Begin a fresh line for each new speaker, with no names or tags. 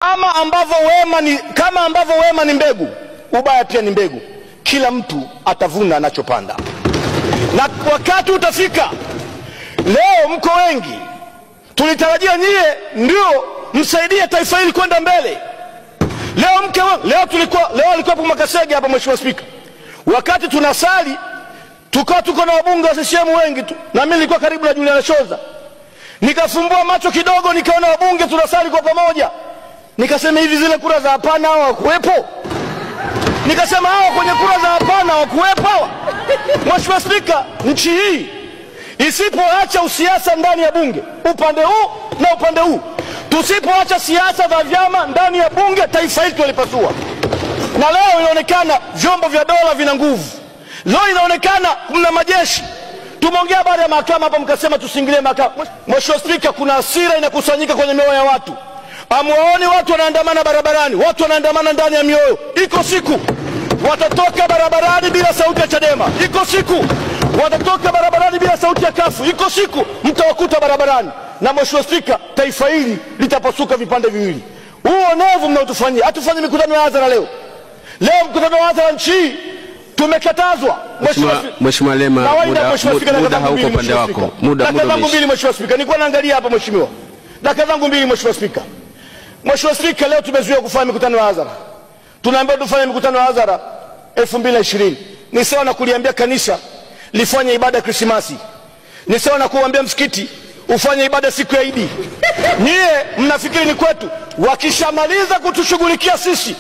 Kama ambavyo wema ni mbegu, ubaya pia ni mbegu. Kila mtu atavuna anachopanda, na wakati utafika. Leo mko wengi, tulitarajia nyie ndio msaidie taifa hili kwenda mbele. Leo alikuwa Makasege hapa, Mheshimiwa Spika, wakati tunasali tuko na wabunge wa CCM wengi tu, na mimi nilikuwa karibu na Juliana Shoza. Nikafumbua macho kidogo, nikaona wabunge tunasali kwa pamoja. Nikasema hivi, zile kura za hapana hao hawakuwepo? Nikasema hao kwenye kura za hapana hawakuwepo? Mheshimiwa Spika, nchi hii isipoacha usiasa ndani ya bunge, upande huu na upande huu, tusipoacha siasa za vyama ndani ya bunge, taifa hili tulipasua. Na leo inaonekana vyombo vya dola vina nguvu. Leo inaonekana mna majeshi. Tumeongea baada ya mahakama hapa, mkasema tusiingilie mahakama. Mheshimiwa Spika, kuna hasira inakusanyika kwenye mioyo ya watu. Amuone watu wanaandamana barabarani, watu wanaandamana ndani ya mioyo. Iko siku watatoka barabarani bila sauti ya Chadema. Iko siku watatoka barabarani bila sauti ya Kafu. Iko siku mtawakuta barabarani. Na Mheshimiwa Spika, taifa hili litapasuka vipande viwili. Huo onevu mnaotufanyia. Hatufanye mikutano ya hadhara leo. Leo mkutano wa hadhara nchi tumekatazwa.
Mheshimiwa Lema, muda hauko upande wako.
Dakika zangu mbili Mheshimiwa Spika. Nilikuwa naangalia hapa Mheshimiwa. Dakika zangu mbili Mheshimiwa Spika. Mheshimiwa Spika, leo tumezuia kufanya mikutano ya hadhara. Tunaambiwa tufanye mikutano ya hadhara 2020. Ni sawa na kuliambia kanisa lifanye ibada ya Krismasi. Ni sawa na kuambia msikiti ufanye ibada siku ya Idi. Nyie mnafikiri ni kwetu? Wakishamaliza kutushughulikia sisi